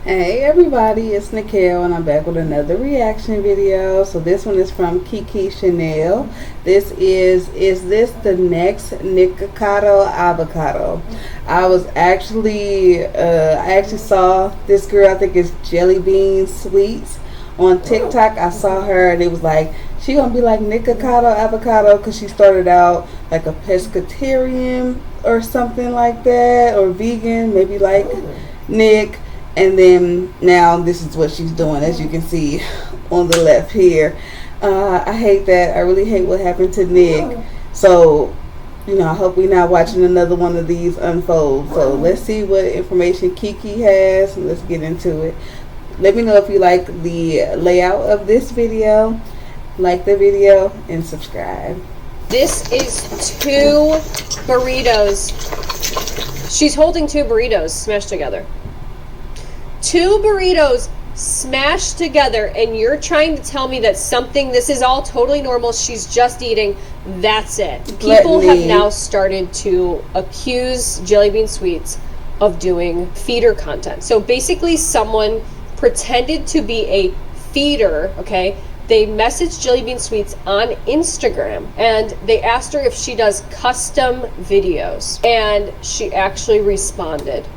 Hey everybody, it's Nicole and I'm back with another reaction video. So this one is from Kiki Chanel. This is this the next Nikocado Avocado? I actually saw this girl, I think it's Jelly Bean Sweets, on TikTok. I saw her and it was like, she gonna be like Nikocado Avocado because she started out like a pescatarian or something like that, or vegan, maybe like Nick. And then now this is what she's doing, as you can see on the left here. I hate that. I really hate what happened to Nick. So, I hope we're not watching another one of these unfold. So let's see what information Kiki has. Let's get into it. Let me know if you like the layout of this video. Like the video and subscribe. This is 2 burritos. She's holding 2 burritos smashed together. 2 burritos smashed together, and you're trying to tell me that this is all totally normal, she's just eating, that's it. People have now started to accuse Jelly Bean Sweets of doing feeder content. So basically someone pretended to be a feeder, okay? They messaged Jelly Bean Sweets on Instagram and they asked her if she does custom videos, and she actually responded.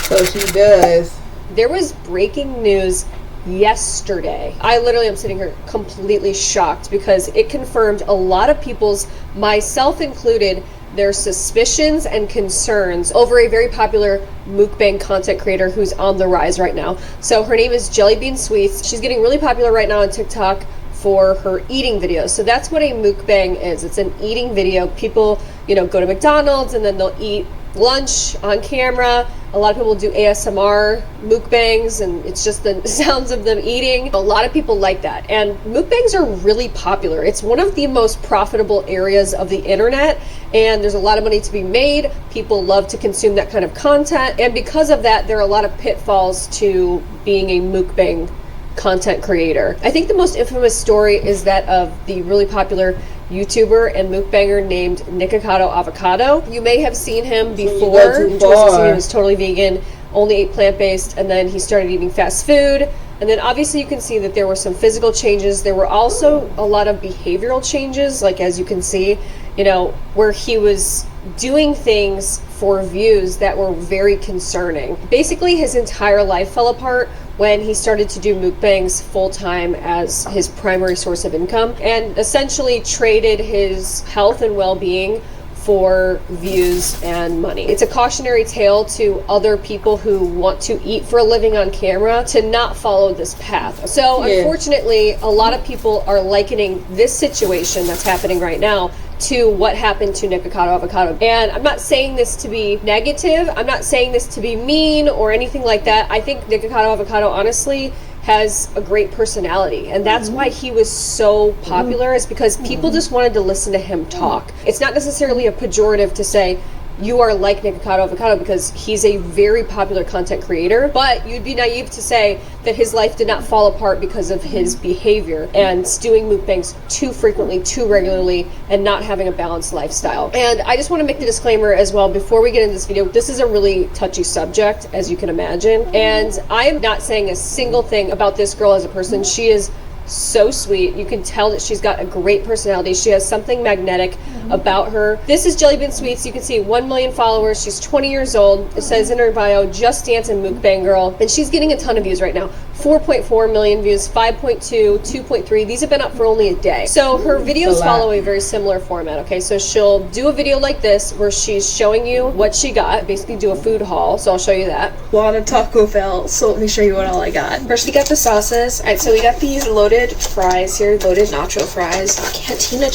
So she does. There was breaking news yesterday. I literally am sitting here completely shocked because it confirmed a lot of people's, myself included, their suspicions and concerns over a very popular mukbang content creator who's on the rise right now. So her name is Jelly Bean Sweets. She's getting really popular right now on TikTok for her eating videos. So that's what a mukbang is. It's an eating video. People, go to McDonald's and then they'll eat lunch on camera. A lot of people do ASMR mukbangs and it's just the sounds of them eating. A lot of people like that, and mukbangs are really popular. It's one of the most profitable areas of the internet, and there's a lot of money to be made. People love to consume that kind of content, and because of that there are a lot of pitfalls to being a mukbang content creator. I think the most infamous story is that of the really popular YouTuber and mukbanger named Nikocado Avocado. You may have seen him before. He was totally vegan, only ate plant-based, and then he started eating fast food. And then obviously you can see that there were some physical changes. There were also a lot of behavioral changes, like as you can see, where he was doing things for views that were very concerning. Basically his entire life fell apart when he started to do mukbangs full-time as his primary source of income, and essentially traded his health and well-being for views and money. It's a cautionary tale to other people who want to eat for a living on camera to not follow this path. So unfortunately, a lot of people are likening this situation that's happening right now to what happened to Nikocado Avocado. And I'm not saying this to be negative, I'm not saying this to be mean or anything like that. I think Nikocado Avocado honestly has a great personality, and that's why he was so popular, is because people just wanted to listen to him talk. It's not necessarily a pejorative to say you are like Nikocado Avocado, because he's a very popular content creator, but you'd be naive to say that his life did not fall apart because of his behavior and doing mukbangs too frequently, too regularly, and not having a balanced lifestyle. And I just want to make the disclaimer as well before we get into this video, this is a really touchy subject, as you can imagine, and I am not saying a single thing about this girl as a person. She is so sweet. You can tell that she's got a great personality. She has something magnetic about her. This is Jelly Bean Sweets. You can see 1 million followers. She's 20 years old. It says in her bio, Just Dance and Mukbang Girl. And she's getting a ton of views right now. 4.4 million views, 5.2, 2.3. These have been up for only a day. So her videos follow a very similar format, okay? So she'll do a video like this where she's showing you what she got, basically do a food haul. So I'll show you that. A lot of Taco Bell, so let me show you what all I got. First we got the sauces. Alright, so we got these loaded fries here, loaded nacho fries. Cantina.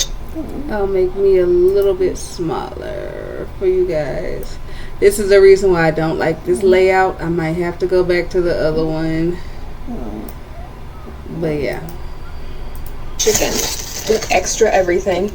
I'll make me a little bit smaller for you guys. This is the reason why I don't like this layout. I might have to go back to the other one. But yeah. Chicken with extra everything.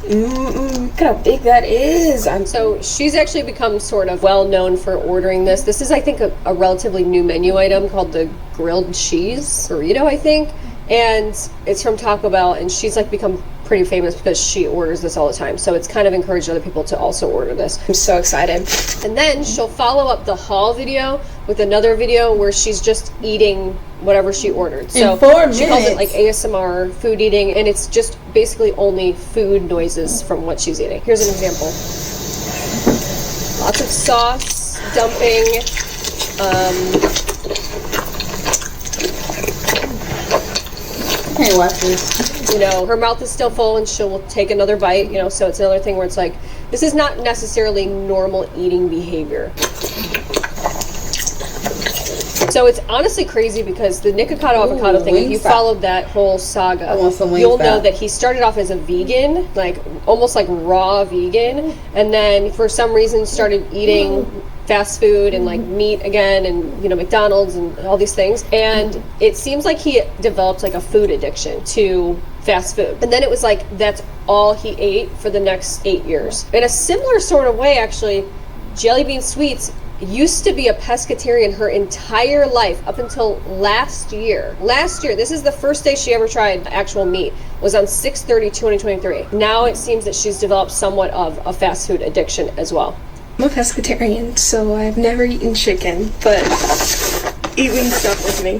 Look how big that is. So she's actually become sort of well known for ordering this. This is, I think, a relatively new menu item called the grilled cheese burrito, I think. And it's from Taco Bell, and she's like become pretty famous because she orders this all the time. So it's kind of encouraged other people to also order this. I'm so excited. And then she'll follow up the haul video with another video where she's just eating whatever she ordered. So in 4 minutes. She calls it like ASMR food eating, and it's just basically only food noises from what she's eating. Here's an example. Lots of sauce, dumping, I can't watch this. you know, her mouth is still full and she'll take another bite, you know, so it's another thing where it's like, this is not necessarily normal eating behavior. So it's honestly crazy because the Nikocado avocado thing, if you followed that whole saga, I want some you'll know that he started off as a vegan, like almost like raw vegan, and then for some reason started eating fast food and like meat again, and you know, McDonald's and all these things, and it seems like he developed like a food addiction to fast food, and then it was like that's all he ate for the next 8 years. In a similar sort of way, actually, Jelly Bean Sweets used to be a pescatarian her entire life up until last year. This is the first day she ever tried actual meat, was on 6/30/2023. Now it seems that she's developed somewhat of a fast food addiction as well. I'm a pescatarian, so I've never eaten chicken, but eating stuff with me.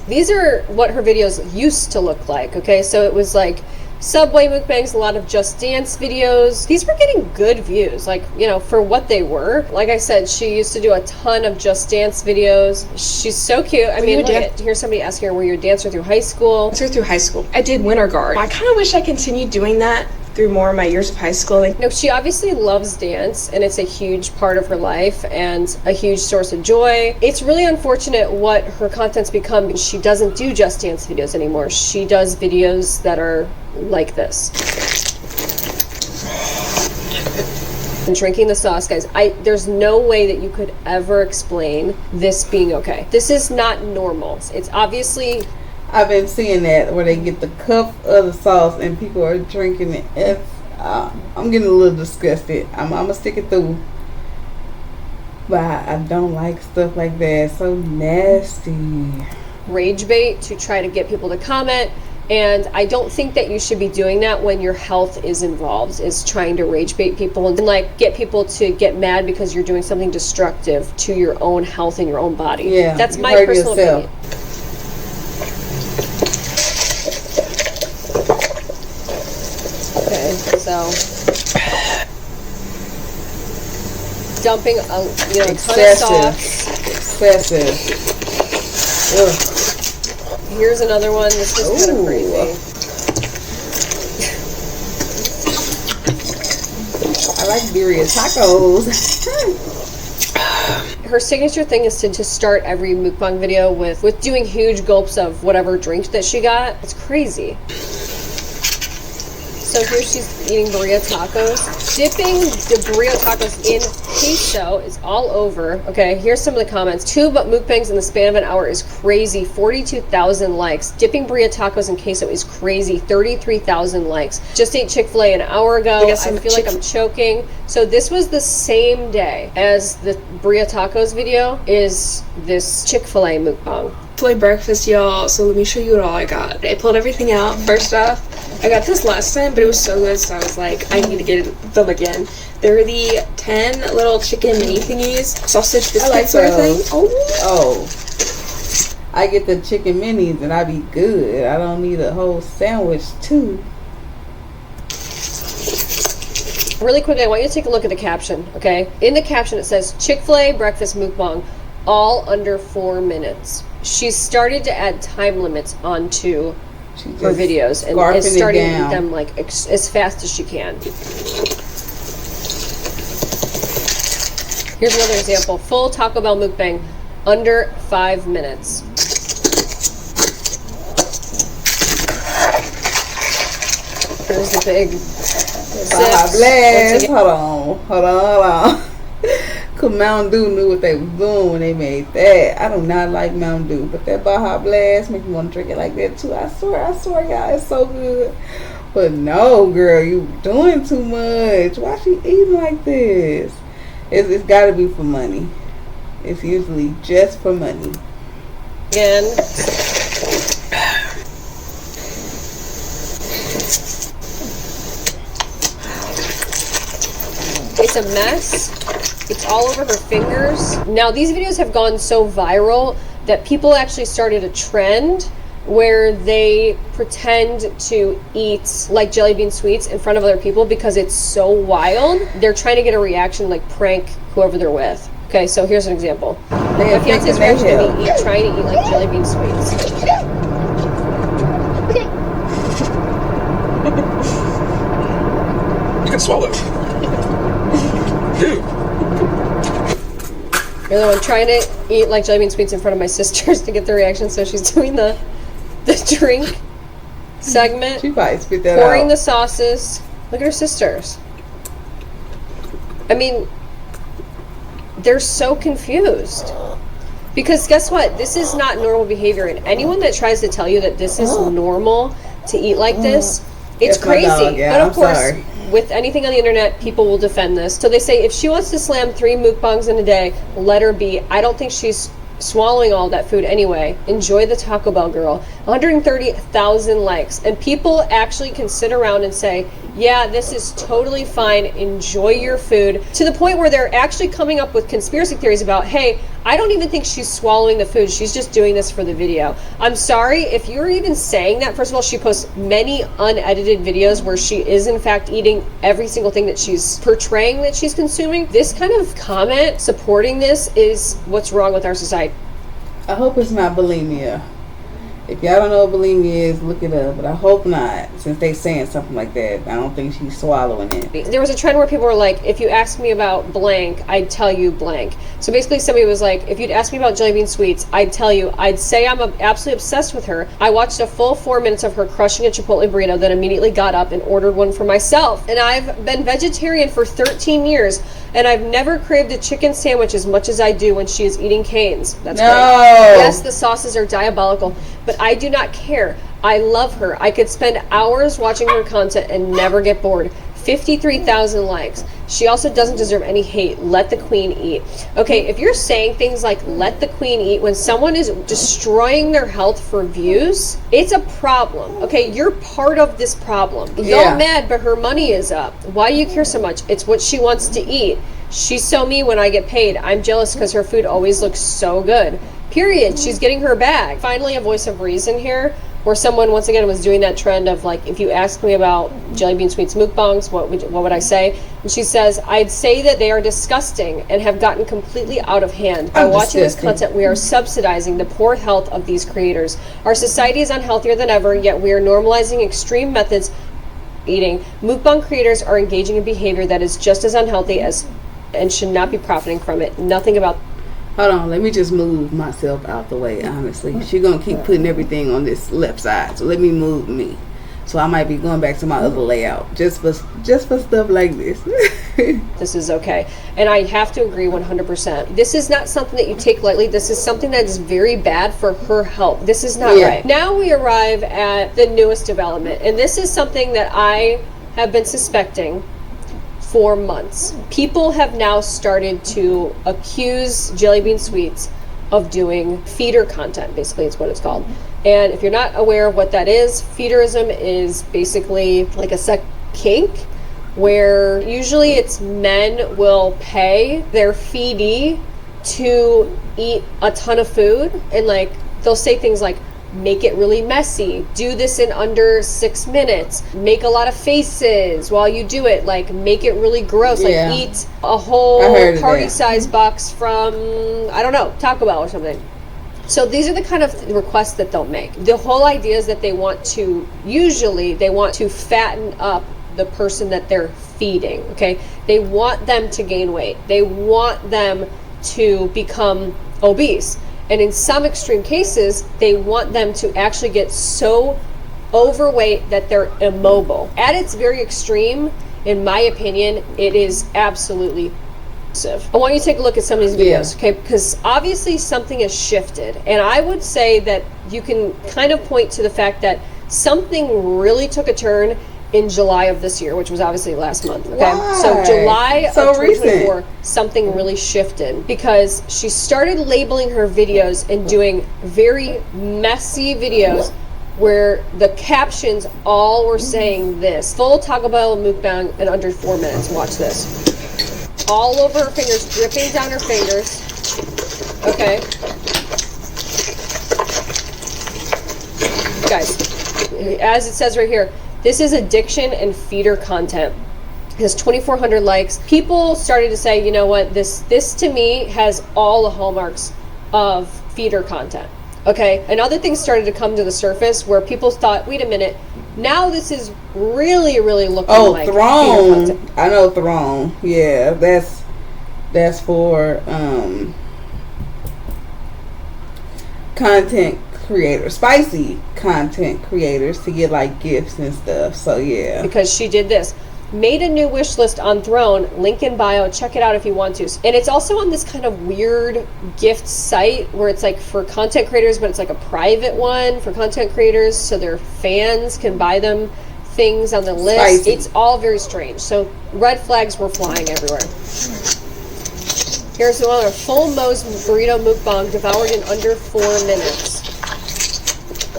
These are what her videos used to look like, okay? So it was like Subway mukbangs, a lot of Just Dance videos. These were getting good views, like, you know, for what they were. Like I said, she used to do a ton of Just Dance videos. She's so cute. I mean, here's somebody asking her, were you a dancer through high school? Through high school. I did winter guard. I kind of wish I continued doing that through more of my years of high school. No, she obviously loves dance, and it's a huge part of her life and a huge source of joy. It's really unfortunate what her content's become. She doesn't do Just Dance videos anymore. She does videos that are like this. And drinking the sauce, guys, there's no way that you could ever explain this being okay. This is not normal. It's obviously... I've been seeing that where they get the cup of the sauce and people are drinking it. I'm getting a little disgusted. I'm gonna stick it through, but I don't like stuff like that. It's so nasty. Rage bait to try to get people to comment, and I don't think that you should be doing that when your health is involved, is trying to rage bait people and like get people to get mad because you're doing something destructive to your own health and your own body. Yeah, that's my personal opinion. Okay, so dumping a ton of sauce. Excessive. Ugh. Here's another one. This is kind of crazy. I like birria tacos. Her signature thing is to start every mukbang video with doing huge gulps of whatever drink that she got. It's crazy. So here she's eating burrito tacos. Dipping the burrito tacos in queso is all over. Okay, here's some of the comments. 2 mukbangs in the span of an hour is crazy. 42,000 likes. Dipping burrito tacos in queso is crazy. 33,000 likes. Just ate Chick-fil-A an hour ago. I feel like I'm choking. So this was the same day as the burrito tacos video is this Chick-fil-A mukbang. Chick-fil-A breakfast, y'all. So let me show you what all I got. I pulled everything out. First off, I got this last time, but it was so good, so I was like, I need to get them again. They're the 10 little chicken mini thingies, sausage biscuit like sort of thing. Oh, I get the chicken minis and I be good. I don't need a whole sandwich too. Really quickly, I want you to take a look at the caption, okay? In the caption it says, Chick-fil-A breakfast mukbang, all under 4 minutes. She's started to add time limits onto her videos and is starting them like as fast as she can. Here's another example. Full Taco Bell mukbang, under 5 minutes. Here's the big Baja Blast. Hold on. Cause Mountain Dew knew what they was doing when they made that. I do not like Mountain Dew, but that Baja Blast makes me want to drink it like that too. I swear, y'all, it's so good. But no, girl, you doing too much. Why she eating like this? It's got to be for money. It's usually just for money. Again, It's a mess. It's all over her fingers. Now, these videos have gone so viral that people actually started a trend where they pretend to eat like jelly bean sweets in front of other people because it's so wild. They're trying to get a reaction, like prank whoever they're with. Okay, so here's an example. My fiance's reaction to me trying to eat like jelly bean sweets. You can swallow. Dude. You're the one trying to eat like jelly bean sweets in front of my sisters to get their reaction, so she's doing the drink segment. She probably spit that pouring out. the sauces. Look at her sisters. I mean, they're so confused. Because guess what? This is not normal behavior, and anyone that tries to tell you that this is normal to eat like this, it's That's my crazy. dog. Yeah, but of I'm course, sorry. with anything on the internet, people will defend this. So they say if she wants to slam 3 mukbangs in a day, let her be. I don't think she's swallowing all that food anyway. Enjoy the Taco Bell girl. 130,000 likes. And people actually can sit around and say, yeah, this is totally fine. Enjoy your food. To the point where they're actually coming up with conspiracy theories about, hey, I don't even think she's swallowing the food. She's just doing this for the video. I'm sorry, if you're even saying that, first of all, she posts many unedited videos where she is in fact eating every single thing that she's portraying that she's consuming. This kind of comment supporting this is what's wrong with our society. I hope it's not bulimia. If y'all don't know what bulimia is, look it up. But I hope not, since they saying something like that. I don't think she's swallowing it. There was a trend where people were like, if you ask me about blank, I'd tell you blank. So basically somebody was like, if you'd ask me about jelly bean sweets, I'd tell you. I'd say I'm absolutely obsessed with her. I watched a full 4 minutes of her crushing a Chipotle burrito, then immediately got up and ordered one for myself. And I've been vegetarian for 13 years, and I've never craved a chicken sandwich as much as I do when she is eating Cane's. That's No. right. Yes, the sauces are diabolical, but I do not care. I love her. I could spend hours watching her content and never get bored. 53,000 likes. She also doesn't deserve any hate. Let the queen eat. Okay, if you're saying things like let the queen eat when someone is destroying their health for views, it's a problem. Okay, you're part of this problem. You're mad, but her money is up. Why do you care so much? It's what she wants to eat. She's so me when I get paid. I'm jealous because her food always looks so good. Period. She's getting her bag. Finally, a voice of reason here, where someone once again was doing that trend of like, if you ask me about jelly bean sweets mukbangs, what would I say? And she says, I'd say that they are disgusting and have gotten completely out of hand. By watching this content, we are subsidizing the poor health of these creators. Our society is unhealthier than ever, yet we are normalizing extreme methods of eating. Mukbang creators are engaging in behavior that is just as unhealthy as and should not be profiting from it. Nothing about. Hold on, let me just move myself out the way, honestly. She's going to keep putting everything on this left side, so let me move me. So I might be going back to my other layout, just for stuff like this. This is okay. And I have to agree 100%. This is not something that you take lightly. This is something that is very bad for her health. This is not right. Now we arrive at the newest development, and this is something that I have been suspecting for months. People have now started to accuse Jelly Bean Sweets of doing feeder content, basically it's what it's called. And if you're not aware of what that is, feederism is basically like a sex kink where usually it's men will pay their feedee to eat a ton of food, and like they'll say things like, make it really messy, do this in under 6 minutes, make a lot of faces while you do it, like make it really gross, like eat a whole party-sized box from, I don't know, Taco Bell or something. So these are the kind of requests that they'll make. The whole idea is that they want to fatten up the person that they're feeding, okay? They want them to gain weight. They want them to become obese. And in some extreme cases, they want them to actually get so overweight that they're immobile. At its very extreme, in my opinion, it is absolutely abusive. I want you to take a look at some of these videos, okay? Because obviously something has shifted. And I would say that you can kind of point to the fact that something really took a turn in July of this year, which was obviously last month. Okay, Why? So July of 2024, recent. something really shifted because she started labeling her videos and doing very messy videos where the captions all were saying this: full Taco Bell mukbang in under 4 minutes. Watch this. all over her fingers, dripping down her fingers. Okay. Guys, as it says right here, this is addiction and feeder content. It has 2,400 likes. People started to say, you know what, this to me has all the hallmarks of feeder content. Okay, and other things started to come to the surface where people thought, wait a minute, now this is really, really looking like Throne. I know Throne. Yeah, that's for content creators, spicy content creators, to get like gifts and stuff. So yeah, because she did this. Made a new wish list on Throne, link in bio, check it out if you want to. And it's also on this kind of weird gift site where it's like for content creators, but it's like a private one for content creators so their fans can buy them things on the list. Spicy. It's all very strange. So red flags were flying everywhere. Here's another full Moe's burrito mukbang devoured in under 4 minutes.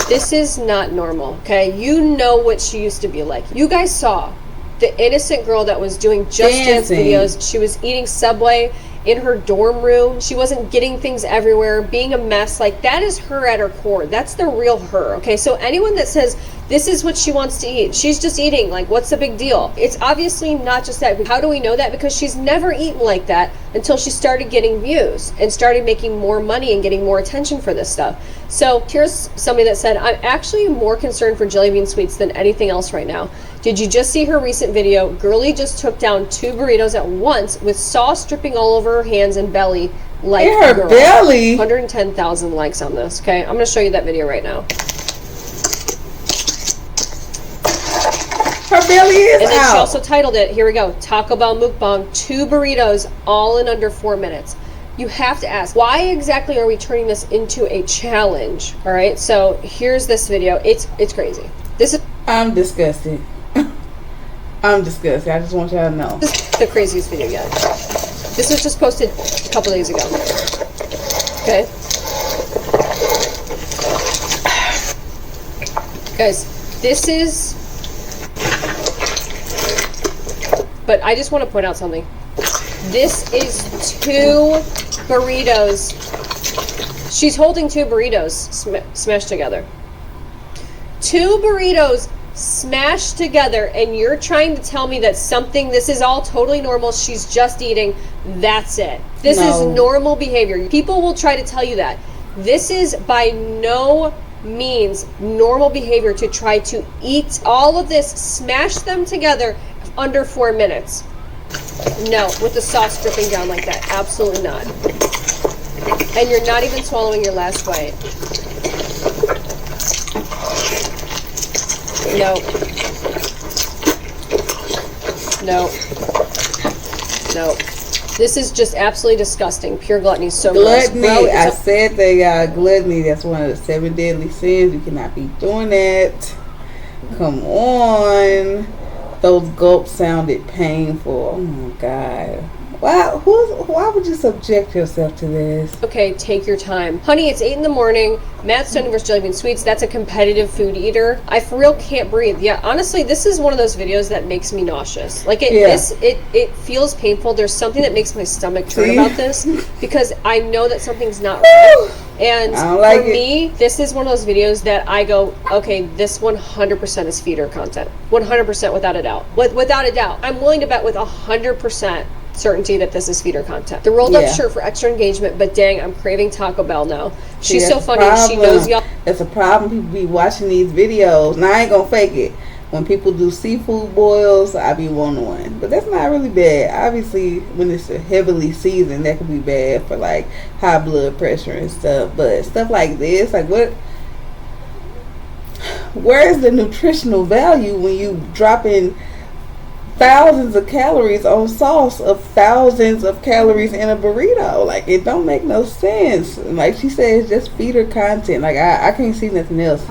This is not normal, okay? You know what she used to be like. You guys saw the innocent girl that was doing just dance videos. She was eating Subway in her dorm room. She wasn't getting things everywhere, being a mess. Like, that is her at her core. That's the real her, okay? So anyone that says this is what she wants to eat, she's just eating, like, what's the big deal? It's obviously not just that. How do we know that? Because she's never eaten like that until she started getting views and started making more money and getting more attention for this stuff. So here's somebody that said, I'm actually more concerned for jelly bean sweets than anything else right now. Did you just see her recent video? Girlie just took down 2 burritos at once with sauce dripping all over her hands and belly like in her a girl. belly. 110,000 likes on this, okay? I'm going to show you that video right now. Her belly is And then out. she also titled it, here we go, Taco Bell mukbang, 2 burritos, all in under 4 minutes. You have to ask, why exactly are we turning this into a challenge? All right, so here's this video. It's crazy. This is I'm disgusted. I'm disgusted. I just want y'all to know. the craziest video yet. This was just posted a couple days ago. Okay. Guys, this is... But I just want to point out something. This is 2 burritos. She's holding 2 burritos smashed together. 2 burritos smashed together, and you're trying to tell me that this is all totally normal, she's just eating, that's it. This is normal behavior. People will try to tell you that. This is by no means normal behavior to try to eat all of this, smash them together under 4 minutes. No, with the sauce dripping down like that. Absolutely not. And you're not even swallowing your last bite. No. No. No. This is just absolutely disgusting. Pure gluttony. So Gluttony. gross. I said that, gluttony. That's one of the 7 deadly sins. You cannot be doing that. Come on. Those gulps sounded painful. Oh my God. Why would you subject yourself to this? Okay, take your time. Honey, it's 8 in the morning. Matt Stoney vs. Jelly Bean Sweets. That's a competitive food eater. I for real can't breathe. Yeah, honestly, this is one of those videos that makes me nauseous. Like, it feels painful. There's something that makes my stomach turn about this because I know that something's not right. And for me, this is one of those videos that I go, okay, this 100% is feeder content. 100% without a doubt. Without a doubt. I'm willing to bet with 100% certainty that this is feeder content. The rolled up shirt for extra engagement, but dang, I'm craving Taco Bell now. She's so funny. She knows y'all. That's a problem. People be watching these videos. Now, I ain't gonna fake it. When people do seafood boils, I be one. But that's not really bad. Obviously, when it's a heavily seasoned, that could be bad for like high blood pressure and stuff. But stuff like this, like where is the nutritional value when you drop in thousands of calories on sauce of thousands of calories in a burrito? Like, it don't make no sense. Like she said, it's just feeder content. Like, I can't see nothing else.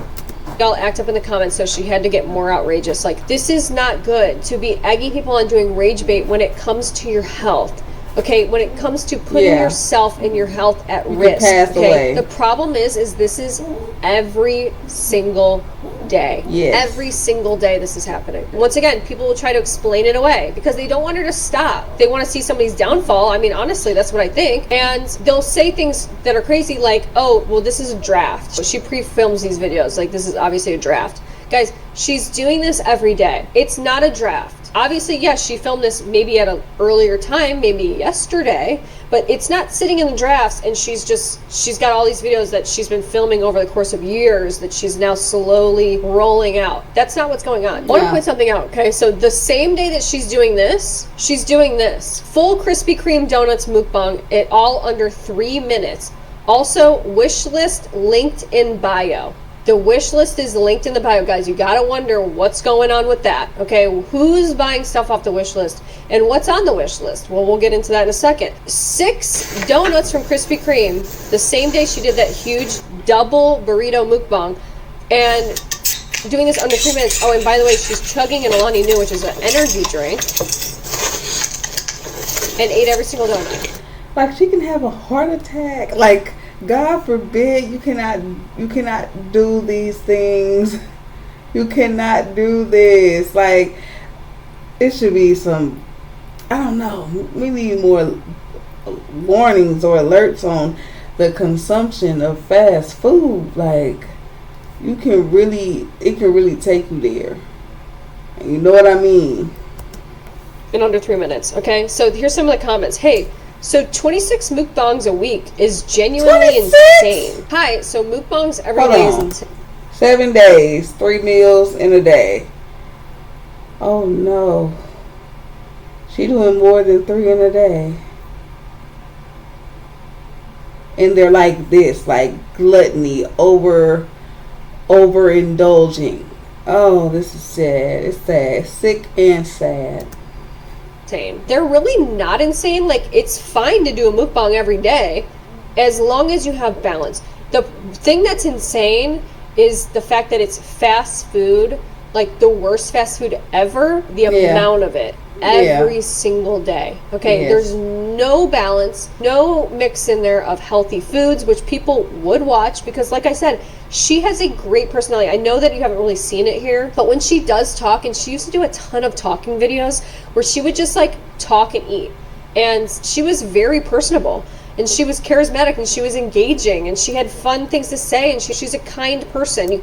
Y'all act up in the comments, so she had to get more outrageous. Like, this is not good to be egging people on doing rage bait when it comes to your health. Okay, when it comes to putting yourself and your health at risk. Pass away. The problem is this is every single day. Yes. Every single day this is happening. Once again, people will try to explain it away because they don't want her to stop. They want to see somebody's downfall. I mean, honestly, that's what I think. And they'll say things that are crazy like, oh, well, this is a draft. So she pre-films these videos. Like, this is obviously a draft. Guys, she's doing this every day. It's not a draft. Obviously, yes, she filmed this maybe at an earlier time, maybe yesterday, but it's not sitting in the drafts and she's got all these videos that she's been filming over the course of years that she's now slowly rolling out. That's not what's going on. I want to point something out, okay? So the same day that she's doing this. Full Krispy Kreme donuts mukbang, it all under 3 minutes. Also, wish list linked in bio. The wish list is linked in the bio, guys. You gotta wonder what's going on with that, okay? Who's buying stuff off the wish list and what's on the wish list? Well, we'll get into that in a second. 6 donuts from Krispy Kreme the same day she did that huge double burrito mukbang, and doing this under 3 minutes. Oh, and by the way, she's chugging an Alani Nu, which is an energy drink, and ate every single donut. Like, she can have a heart attack. Like, God forbid, you cannot do these things. You cannot do this. Like, it should be some, I don't know, we need more warnings or alerts on the consumption of fast food. Like, it can really take you there. And you know what I mean? In under 3 minutes, okay? So here's some of the comments. Hey, so 26 mukbangs a week is genuinely 26? insane. Hi, so mukbangs every day is insane. 7 days, 3 meals in a day. Oh no. She doing more than 3 in a day. And they're like this, like gluttony, overindulging. Oh, this is sad. It's sad. Sick and sad. They're really not insane. Like, it's fine to do a mukbang every day as long as you have balance. The thing that's insane is the fact that it's fast food, like the worst fast food ever, the amount of it every single day. Okay, there's no balance, no mix in there of healthy foods, which people would watch because, like I said, she has a great personality. I know that you haven't really seen it here, but when she does talk, and she used to do a ton of talking videos where she would just like talk and eat, and she was very personable, and she was charismatic, and she was engaging, and she had fun things to say, and she's a kind person.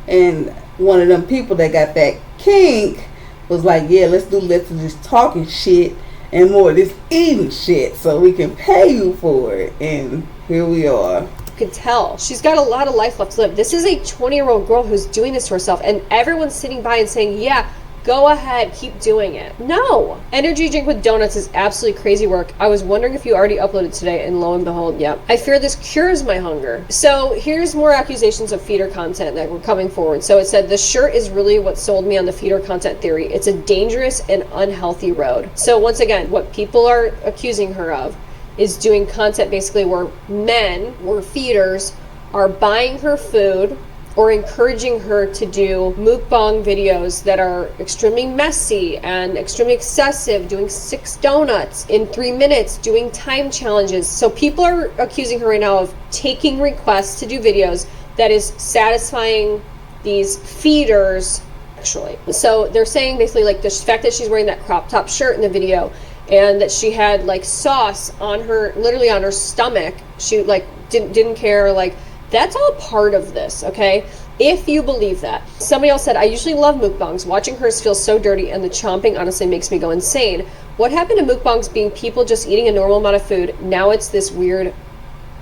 And one of them people that got that kink was like, yeah, let's do less of this talking shit and more of this eating shit so we can pay you for it. And here we are. Could tell she's got a lot of life left to live. This is a 20-year-old girl who's doing this to herself, and everyone's sitting by and saying, yeah, go ahead, keep doing it. No. Energy drink with donuts is absolutely crazy work. I was wondering if you already uploaded today, and lo and behold, yep. I fear this cures my hunger. So here's more accusations of feeder content that were coming forward. So it said, the shirt is really what sold me on the feeder content theory. It's a dangerous and unhealthy road. So once again, what people are accusing her of is doing content basically where men, or feeders, are buying her food or encouraging her to do mukbang videos that are extremely messy and extremely excessive, doing 6 donuts in 3 minutes, doing time challenges. So people are accusing her right now of taking requests to do videos that is satisfying these feeders sexually. So they're saying basically like the fact that she's wearing that crop top shirt in the video, and that she had like sauce on her, literally on her stomach, she like didn't care, like that's all part of this, okay? If you believe that. Somebody else said, I usually love mukbangs. Watching hers feels so dirty, and the chomping honestly makes me go insane. What happened to mukbangs being people just eating a normal amount of food? Now it's this weird.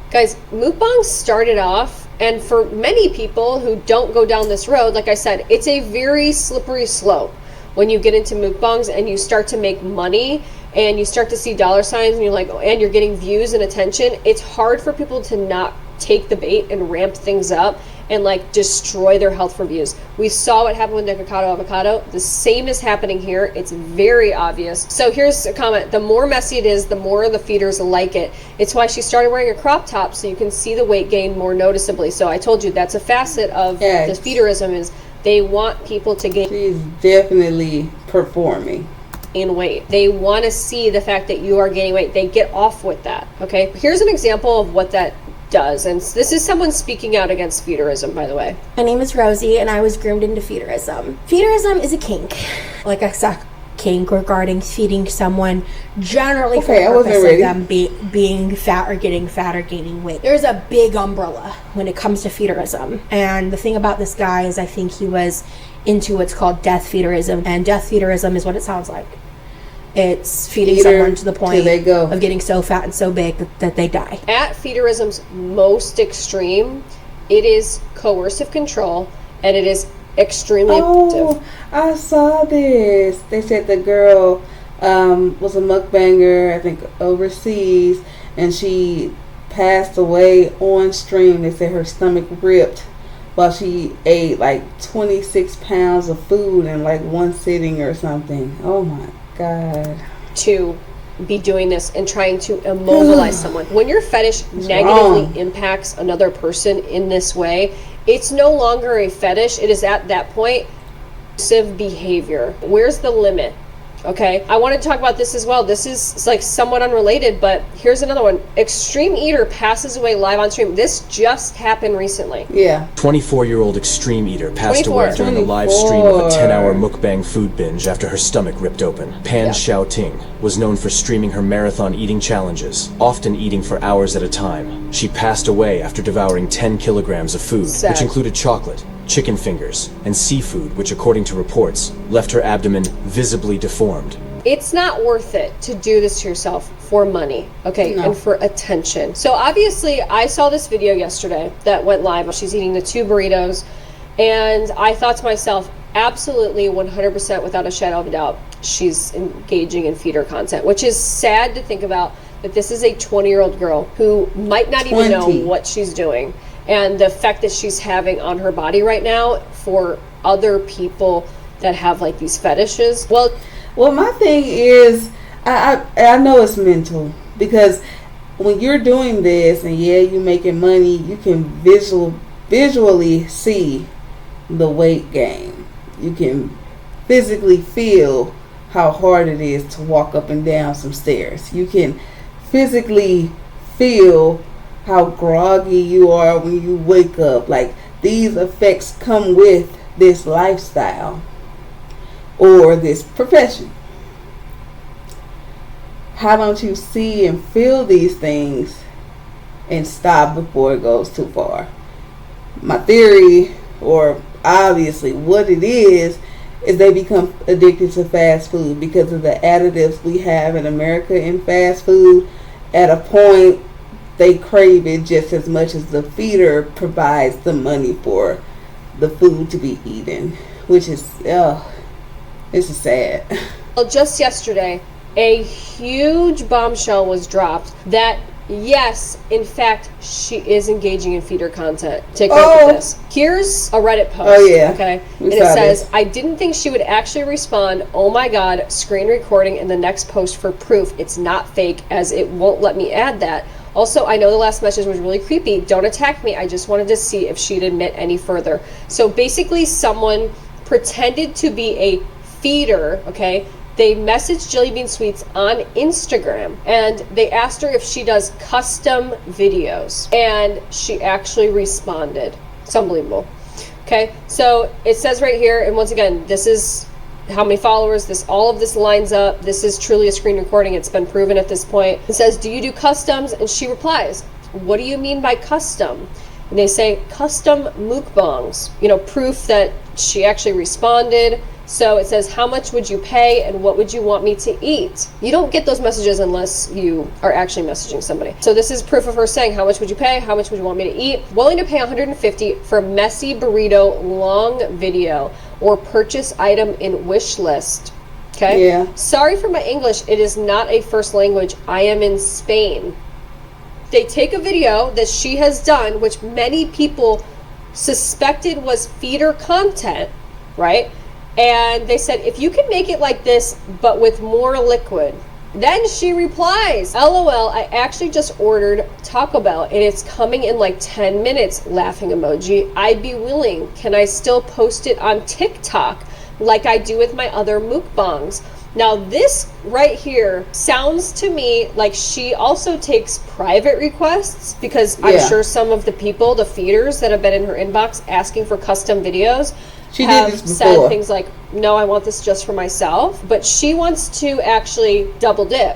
Guys, mukbangs started off, and for many people who don't go down this road, like I said, it's a very slippery slope. When you get into mukbangs and you start to make money and you start to see dollar signs and you're like, and you're getting views and attention, it's hard for people to not take the bait and ramp things up and like destroy their health for views. We saw what happened with Nikocado Avocado. The same is happening here. It's very obvious. So here's a comment. The more messy it is, the more the feeders like it. It's why she started wearing a crop top so you can see the weight gain more noticeably. So I told you that's a facet of the feederism, is they want people to gain. She's definitely performing in weight. They want to see the fact that you are gaining weight. They get off with that, okay? Here's an example of what that does. And this is someone speaking out against feederism, by the way. My name is Rosie, and I was groomed into feederism. Feederism is a kink, like a kink regarding feeding someone, generally for the purpose of them being fat or getting fat or gaining weight. There's a big umbrella when it comes to feederism. And the thing about this guy is I think he was into what's called death feederism. And death feederism is what it sounds like. It's feeding someone to the point of getting so fat and so big that they die. At feederism's most extreme, it is coercive control, and it is extremely addictive. I saw this. They said the girl was a mukbanger, I think overseas, and she passed away on stream. They said her stomach ripped while she ate like 26 pounds of food in like one sitting or something. Oh my God. To be doing this and trying to immobilize someone. When your fetish negatively impacts another person in this way, it's no longer a fetish. It is at that point abusive behavior. Where's the limit? Okay, I want to talk about this as well. This is like somewhat unrelated, but here's another one. Extreme Eater passes away live on stream. This just happened recently. Yeah. 24-year-old Extreme Eater passed away during a live stream of a 10-hour mukbang food binge after her stomach ripped open. Pan Xiaoting was known for streaming her marathon eating challenges, often eating for hours at a time. She passed away after devouring 10 kilograms of food, which included chocolate, chicken fingers, and seafood, which according to reports, left her abdomen visibly deformed. It's not worth it to do this to yourself for money, okay, and for attention. So obviously, I saw this video yesterday that went live. She's eating the 2 burritos, and I thought to myself, absolutely 100% without a shadow of a doubt, she's engaging in feeder content, which is sad to think about, that this is a 20-year-old girl who might not even know what she's doing. And the effect that she's having on her body right now for other people that have like these fetishes. Well, my thing is, I know it's mental, because when you're doing this and you're making money, you can visually see the weight gain. You can physically feel how hard it is to walk up and down some stairs. You can physically feel how groggy you are when you wake up. Like, these effects come with this lifestyle or this profession. How don't you see and feel these things and stop before it goes too far? My theory, or obviously what it is they become addicted to fast food because of the additives we have in America in fast food. At a point, they crave it just as much as the feeder provides the money for the food to be eaten, which is, this is sad. Well, just yesterday, a huge bombshell was dropped that, yes, in fact, she is engaging in feeder content. Take a look at this. Here's a Reddit post. Okay? And it says, I didn't think she would actually respond. Oh my God, screen recording in the next post for proof it's not fake, as it won't let me add that. Also, I know the last message was really creepy. Don't attack me. I just wanted to see if she'd admit any further. So basically, someone pretended to be a feeder, okay? They messaged Jelly Bean Sweets on Instagram, and they asked her if she does custom videos, and she actually responded. It's unbelievable. Okay, so it says right here, and once again, this is how many followers, all of this lines up. This is truly a screen recording. It's been proven at this point. It says, do you do customs? And she replies, what do you mean by custom? And they say, custom mukbangs. Proof that she actually responded. So it says, how much would you pay and what would you want me to eat? You don't get those messages unless you are actually messaging somebody. So this is proof of her saying, how much would you pay? How much would you want me to eat? Willing to pay $150 for messy burrito long video or purchase item in wish list. Okay? Yeah. Sorry for my English. It is not a first language. I am in Spain. They take a video that she has done, which many people suspected was feeder content, right? And they said, if you can make it like this, but with more liquid. Then she replies, LOL, I actually just ordered Taco Bell and it's coming in like 10 minutes, laughing emoji. I'd be willing. Can I still post it on TikTok like I do with my other mukbangs? Now this right here sounds to me like she also takes private requests, because I'm sure some of the people, the feeders that have been in her inbox asking for custom videos, she have did this said things like, no, I want this just for myself. But she wants to actually double dip,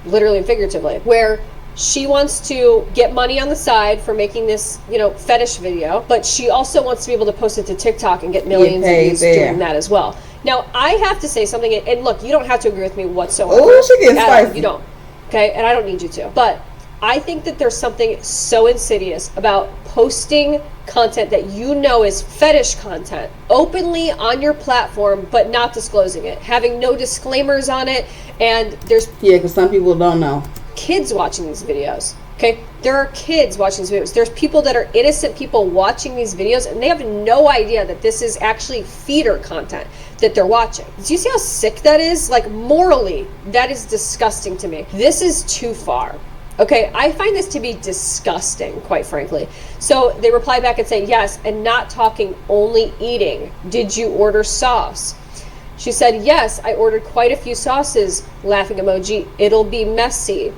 literally and figuratively, where she wants to get money on the side for making this, fetish video, but she also wants to be able to post it to TikTok and get millions of views doing that as well. Now, I have to say something, and look, you don't have to agree with me whatsoever. Oh, she gets spicy. You don't, okay? And I don't need you to. But I think that there's something so insidious about posting content that you know is fetish content openly on your platform, but not disclosing it, having no disclaimers on it, and there's... Yeah, because some people don't know. Kids watching these videos. Okay, there are kids watching these videos. There's people that are innocent people watching these videos, and they have no idea that this is actually feeder content that they're watching. Do you see how sick that is? Like, morally, that is disgusting to me. This is too far. Okay, I find this to be disgusting, quite frankly. So they reply back and say, yes, and not talking, only eating. Did you order sauce? She said, yes, I ordered quite a few sauces, laughing emoji. It'll be messy.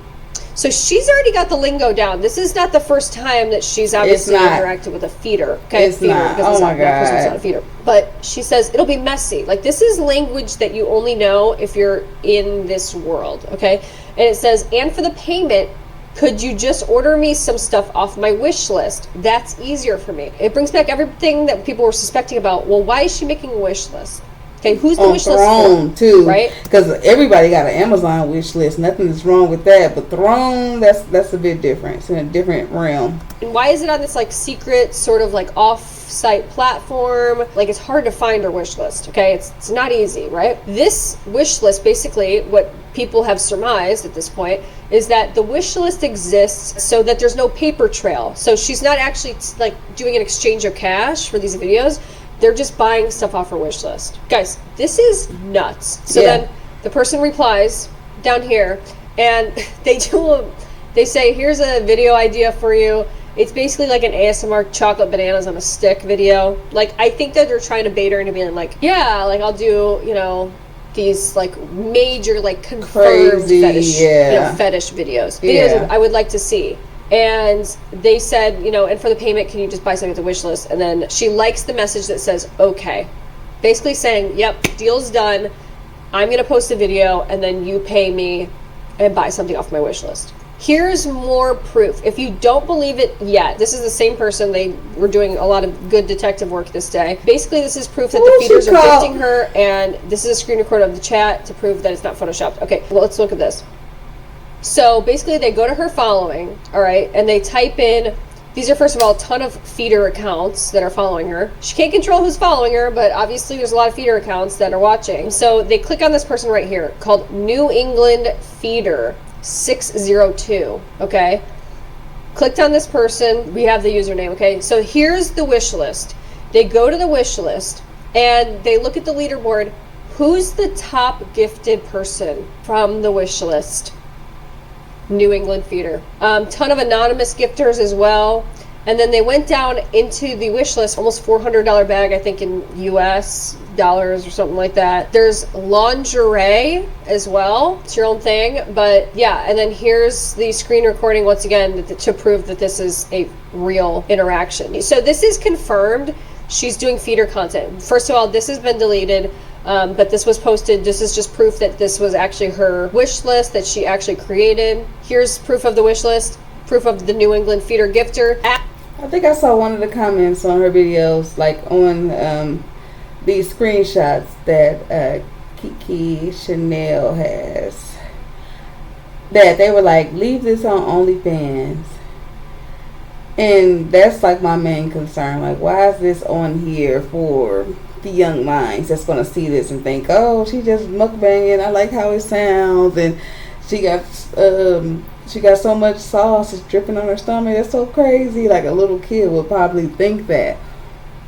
So she's already got the lingo down. This is not the first time that she's obviously interacted with a feeder. Okay, it's feeder, not. Oh my God. It's not a feeder. But she says, it'll be messy. Like, this is language that you only know if you're in this world, okay? And it says, and for the payment, could you just order me some stuff off my wish list? That's easier for me. It brings back everything that people were suspecting about. Well, why is she making a wish list? Okay, who's the wish list Throne for? Too, right? Because everybody got an Amazon wish list. Nothing is wrong with that. But Throne, that's a bit different. It's in a different realm. And why is it on this like secret sort of like off-site platform? Like, it's hard to find her wish list. Okay, it's not easy, right? This wish list, basically, what people have surmised at this point is that the wish list exists so that there's no paper trail. So she's not actually like doing an exchange of cash for these videos. They're just buying stuff off her wish list. Guys, this is nuts. So then the person replies down here, and they say, here's a video idea for you. It's basically like an ASMR chocolate bananas on a stick video. Like, I think that they're trying to bait her into being like, yeah, like I'll do, these like major, like confirmed crazy, fetish, fetish videos. Videos I would like to see. And they said, and for the payment, can you just buy something at the wish list? And then she likes the message that says, okay. Basically saying, yep, deal's done. I'm going to post a video, and then you pay me and buy something off my wish list. Here's more proof. If you don't believe it yet, this is the same person. They were doing a lot of good detective work this day. Basically, this is proof that the feeders are gifting her, and this is a screen record of the chat to prove that it's not photoshopped. Okay, well, let's look at this. So basically they go to her following, all right, and they type in, these are first of all a ton of feeder accounts that are following her. She can't control who's following her, but obviously there's a lot of feeder accounts that are watching. So they click on this person right here called New England Feeder 602, okay? Clicked on this person, we have the username, okay? So here's the wish list. They go to the wish list and they look at the leaderboard. Who's the top gifted person from the wish list? New England Feeder. Ton of anonymous gifters as well. And then they went down into the wish list, almost $400 bag, I think in US dollars or something like that. There's lingerie as well. It's your own thing. But yeah, and then here's the screen recording once again to prove that this is a real interaction. So this is confirmed. She's doing feeder content. First of all, this has been deleted. But this was posted. This is just proof that this was actually her wish list that she actually created. Here's proof of the wish list, proof of the New England Feeder gifter. I think I saw one of the comments on her videos, like on these screenshots that Kiki Chanel has, that they were like, leave this on OnlyFans. And that's like my main concern. Like, why is this on here for the young minds that's going to see this and think, oh, she just mukbanging, I like how it sounds, and she got so much sauce, it's dripping on her stomach, that's so crazy. Like, a little kid would probably think that,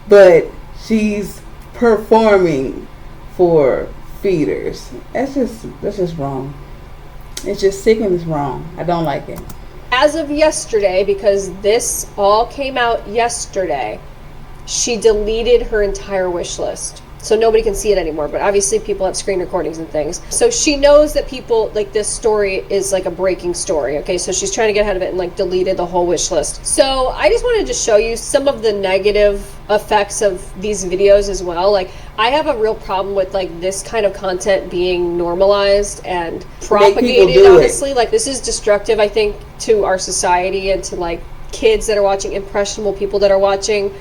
but she's performing for feeders. That's just wrong. It's just sick and it's wrong. I don't like it. As of yesterday, because this all came out yesterday, she deleted her entire wish list. so nobody can see it anymore, but obviously people have screen recordings and things. So she knows that people, like, this story is like a breaking story, okay? So she's trying to get ahead of it and like deleted the whole wish list. So I just wanted to show you some of the negative effects of these videos as well. Like, I have a real problem with like this kind of content being normalized and propagated, honestly. Like, this is destructive, I think, to our society and to like kids that are watching, impressionable people that are watching.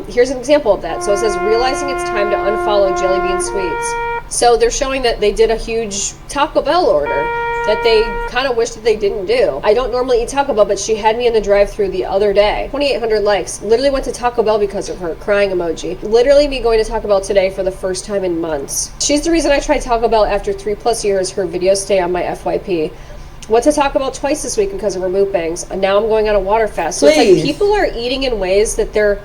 Here's an example of that. So it says, realizing it's time to unfollow Jelly Bean Sweets. So they're showing that they did a huge Taco Bell order that they kind of wish that they didn't do. I don't normally eat Taco Bell, but she had me in the drive-thru the other day. 2,800 likes. Literally went to Taco Bell because of her. Crying emoji. Literally me going to Taco Bell today for the first time in months. She's the reason I tried Taco Bell after 3+ years. Her videos stay on my FYP. Went to Taco Bell twice this week because of her mukbangs. And now I'm going on a water fast. So it's like people are eating in ways that they're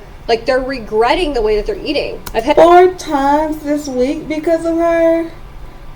regretting the way that they're eating. I've had 4 times this week because of her.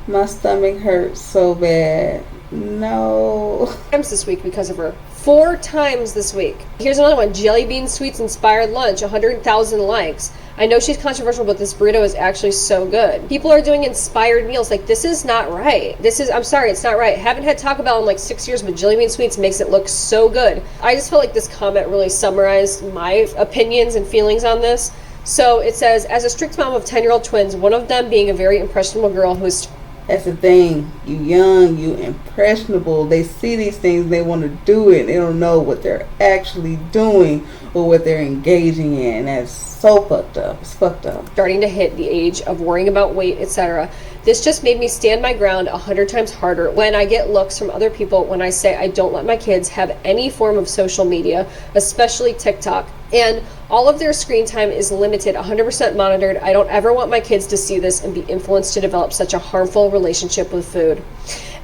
My stomach hurts so bad. No. Times this week because of her. 4 times this week. Here's another one. Jelly Bean Sweets inspired lunch. 100,000 likes. I know she's controversial, but this burrito is actually so good. People are doing inspired meals. Like, this is not right. I'm sorry, it's not right. Haven't had Taco Bell in like 6 years, but Jelly Bean Sweets makes it look so good. I just felt like this comment really summarized my opinions and feelings on this. So it says, as a strict mom of 10-year-old twins, one of them being a very impressionable girl who is... That's the thing. You young, you impressionable. They see these things, they want to do it. They don't know what they're actually doing or what they're engaging in. That's so fucked up. It's fucked up. Starting to hit the age of worrying about weight, etc. This just made me stand my ground 100 times harder when I get looks from other people when I say I don't let my kids have any form of social media, especially TikTok. And all of their screen time is limited, 100% monitored. I don't ever want my kids to see this and be influenced to develop such a harmful relationship with food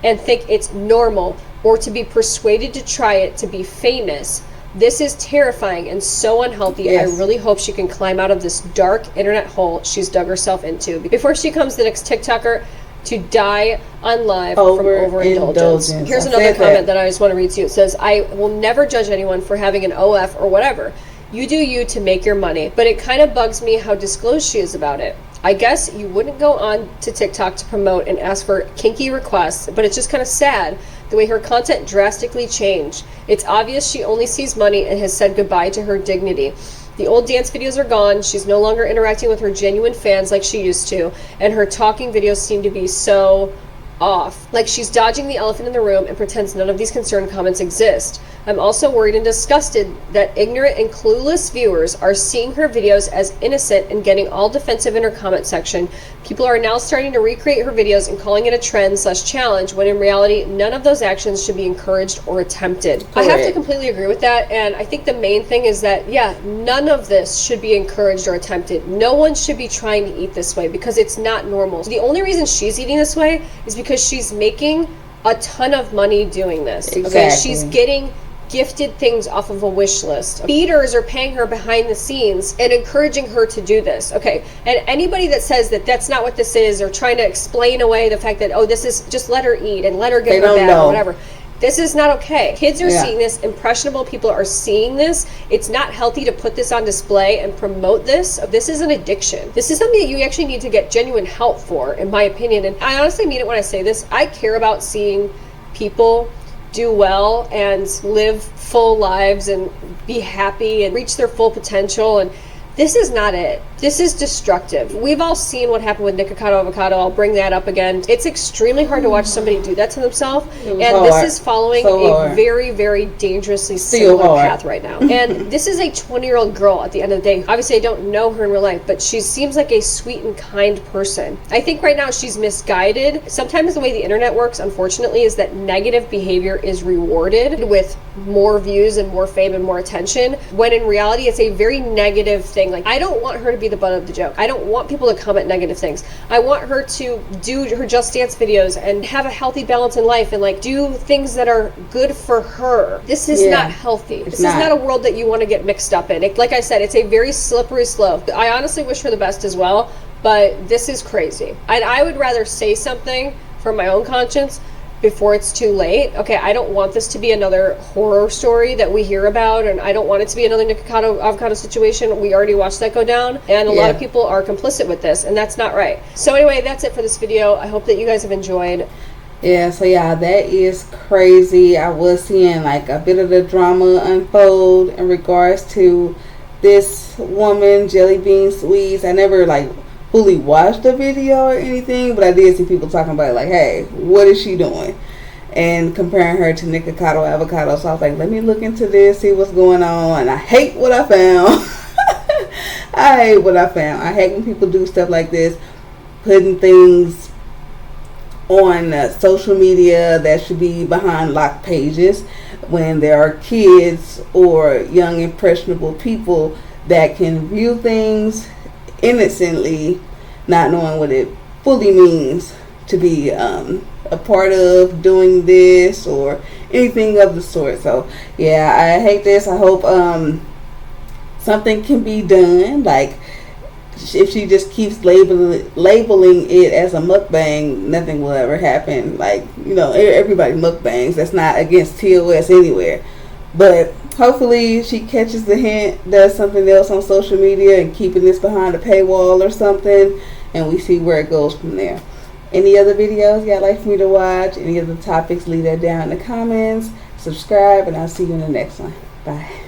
and think it's normal or to be persuaded to try it to be famous. This is terrifying and so unhealthy. Yes. I really hope she can climb out of this dark internet hole she's dug herself into before she becomes the next TikToker to die on live from overindulgence. Here's another comment that I just want to read to you. It says, I will never judge anyone for having an OF or whatever. You do you to make your money, but it kind of bugs me how disclosed she is about it. I guess you wouldn't go on to TikTok to promote and ask for kinky requests, but it's just kind of sad the way her content drastically changed. It's obvious she only sees money and has said goodbye to her dignity. The old dance videos are gone. She's no longer interacting with her genuine fans like she used to, and her talking videos seem to be so off. Like she's dodging the elephant in the room and pretends none of these concerned comments exist. I'm also worried and disgusted that ignorant and clueless viewers are seeing her videos as innocent and getting all defensive in her comment section. People are now starting to recreate her videos and calling it a trend/challenge, when in reality, none of those actions should be encouraged or attempted. Correct. I have to completely agree with that, and I think the main thing is that, yeah, none of this should be encouraged or attempted. No one should be trying to eat this way because it's not normal. The only reason she's eating this way is because she's making a ton of money doing this. Exactly. Okay, she's getting gifted things off of a wish list. Feeders are paying her behind the scenes and encouraging her to do this. Okay, and anybody that says that that's not what this is, or trying to explain away the fact that, oh, this is just let her eat and let her get her bag or whatever. This is not okay. Kids are seeing this. Impressionable people are seeing this. It's not healthy to put this on display and promote this. This is an addiction. This is something that you actually need to get genuine help for, in my opinion. And I honestly mean it when I say this. I care about seeing people do well and live full lives and be happy and reach their full potential, and this is not it. This is destructive. We've all seen what happened with Nikocado, Avocado. I'll bring that up again. It's extremely hard to watch somebody do that to themselves, and this is following a very, very dangerously similar path right now. And this is a 20-year-old girl at the end of the day. Obviously, I don't know her in real life, but she seems like a sweet and kind person. I think right now she's misguided. Sometimes the way the internet works, unfortunately, is that negative behavior is rewarded with more views and more fame and more attention, when in reality, it's a very negative thing. Like, I don't want her to be the butt of the joke. I don't want people to comment negative things. I want her to do her Just Dance videos and have a healthy balance in life and like do things that are good for her. This is not healthy. This is not a world that you want to get mixed up in. Like I said, it's a very slippery slope. I honestly wish her the best as well, but this is crazy. And I would rather say something for my own conscience before it's too late. Okay, I don't want this to be another horror story that we hear about, and I don't want it to be another Nikocado avocado situation. We already watched that go down, and a lot of people are complicit with this, and that's not right. So anyway, that's it for this video. I hope that you guys have enjoyed. Yeah, so yeah, that is crazy. I was seeing like a bit of the drama unfold in regards to this woman, Jelly Bean Sweets. I never like fully watched the video or anything, but I did see people talking about it, like, hey, what is she doing? And comparing her to Nikocado avocado. So I was like, let me look into this, see what's going on. And I hate what I found. I hate what I found. I hate when people do stuff like this, putting things on social media that should be behind locked pages, when there are kids or young impressionable people that can view things innocently, not knowing what it fully means to be a part of doing this or anything of the sort. So yeah, I hate this. I hope something can be done. Like, if she just keeps labeling it as a mukbang, nothing will ever happen. Like, you know, everybody mukbangs. That's not against TOS anywhere. But hopefully she catches the hint, does something else on social media, and keeping this behind a paywall or something, and we see where it goes from there. Any other videos y'all like for me to watch? Any other topics? Leave that down in the comments. Subscribe, and I'll see you in the next one. Bye.